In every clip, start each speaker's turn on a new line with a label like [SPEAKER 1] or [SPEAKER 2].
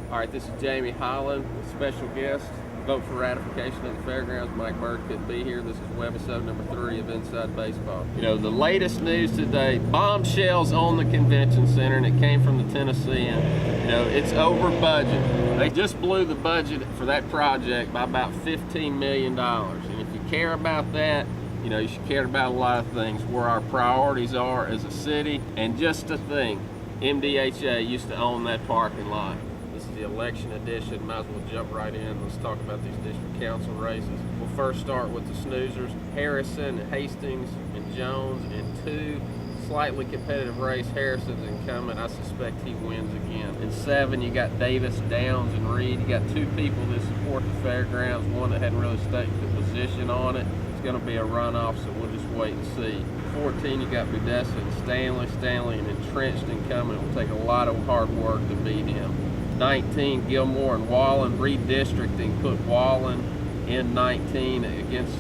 [SPEAKER 1] All right, this is Jamie Holland, special guest. Vote for ratification of the Fairgrounds. Mike Bird couldn't be here. This is Webisode number 3 of Inside Baseball. You know, the latest news today, bombshells on the convention center, and it came from the Tennessean. You know, it's over budget. They just blew the budget for that project by about $15 million. And if you care about that, you know, you should care about a lot of things, where our priorities are as a city. And just a thing, MDHA used to own that parking lot. This is the election edition. Might as well jump right in. Let's talk about these district council races. We'll first start with the snoozers. Harrison, Hastings, and Jones in 2. Slightly competitive race. Harrison's incumbent. I suspect he wins again. In 7, you got Davis, Downs, and Reed. You got 2 people that support the Fairgrounds. One that hadn't really stated the position on it. It's going to be a runoff, so we'll just wait and see. 14, you got Budessa and Stanley. Stanley, an entrenched incumbent. It will take a lot of hard work to beat him. 19, Gilmore and Wallen. Redistricting put Wallen in 19 against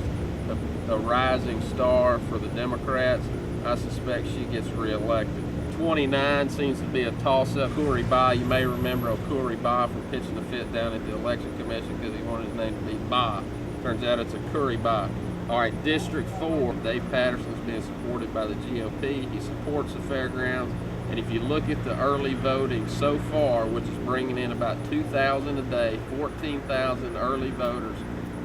[SPEAKER 1] a rising star for the Democrats. I suspect she gets reelected. 29 seems to be a toss-up. Curry Ba, you may remember Curry Ba from pitching a fit down at the election commission because he wanted his name to be Ba. Turns out it's a Curry Ba. All right, District 4, Dave Patterson's being supported by the GOP. He supports the Fairgrounds. And if you look at the early voting so far, which is bringing in about 2,000 a day, 14,000 early voters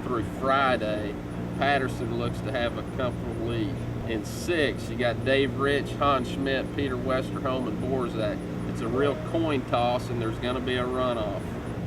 [SPEAKER 1] through Friday, Patterson looks to have a comfortable lead. In 6, you got Dave Rich, Hans Schmidt, Peter Westerholm, and Borzak. It's a real coin toss, and there's going to be a runoff.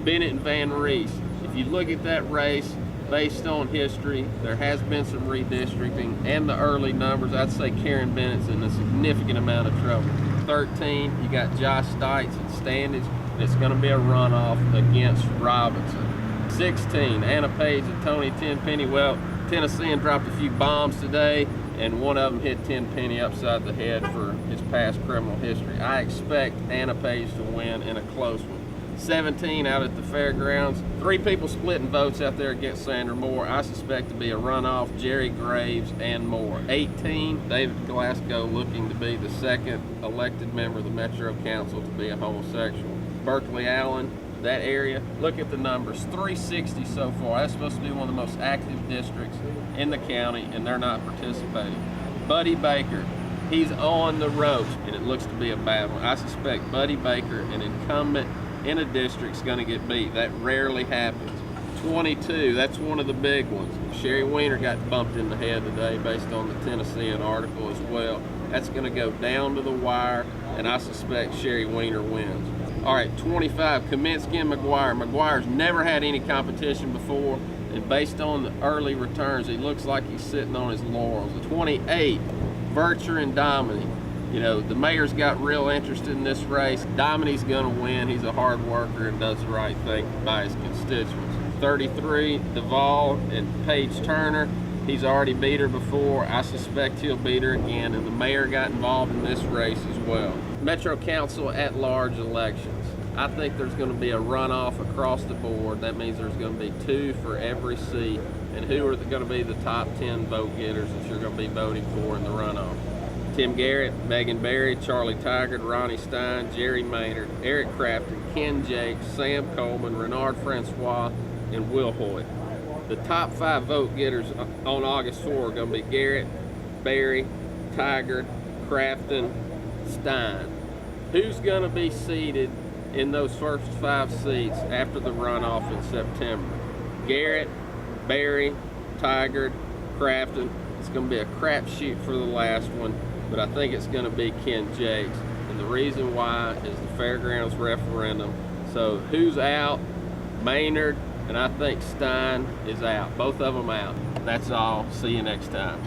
[SPEAKER 1] Bennett and Van Rees. If you look at that race, based on history, there has been some redistricting, and the early numbers, I'd say Karen Bennett's in a significant amount of trouble. 13, you got Josh Stites and Standage, and it's going to be a runoff against Robinson. 16, Anna Page and Tony Tenpenny. Well, Tennessean dropped a few bombs today, and one of them hit Tenpenny upside the head for his past criminal history. I expect Anna Page to win in a close one. 17, out at the Fairgrounds. 3 people splitting votes out there against Sandra Moore. I suspect to be a runoff, Jerry Graves and Moore. 18, David Glasgow looking to be the 2nd elected member of the Metro Council to be a homosexual. Berkeley Allen, that area, look at the numbers, 360 so far. That's supposed to be one of the most active districts in the county, and they're not participating. Buddy Baker, he's on the ropes, and it looks to be a battle. I suspect Buddy Baker, an incumbent in a district, is going to get beat. That rarely happens. 22, that's one of the big ones. Sherry Weiner got bumped in the head today based on the Tennessean article as well. That's going to go down to the wire, and I suspect Sherry Weiner wins. All right, 25, Kaminsky and McGuire. McGuire's never had any competition before, and based on the early returns, he looks like he's sitting on his laurels. 28, Vercher and Dominy. You know, the mayor's got real interested in this race. Dominy's going to win. He's a hard worker and does the right thing by his constituents. 33, Duvall and Paige Turner. He's already beat her before. I suspect he'll beat her again, and the mayor got involved in this race as well. Metro Council at-large elections. I think there's going to be a runoff across the board. That means there's going to be 2 for every seat. And who are going to be the top 10 vote getters that you're going to be voting for in the runoff? Tim Garrett, Megan Berry, Charlie Tigard, Ronnie Stein, Jerry Maynard, Eric Crafton, Ken Jakes, Sam Coleman, Renard Francois, and Will Hoyt. The top 5 vote getters on August 4 are going to be Garrett, Berry, Tigard, Crafton, Stein. Who's going to be seated in those first 5 seats after the runoff in September? Garrett, Berry, Tigard, Crafton. It's going to be a crapshoot for the last one, but I think it's going to be Ken Jakes. And the reason why is the Fairgrounds referendum. So who's out? Maynard, and I think Stein is out. Both of them out. That's all. See you next time.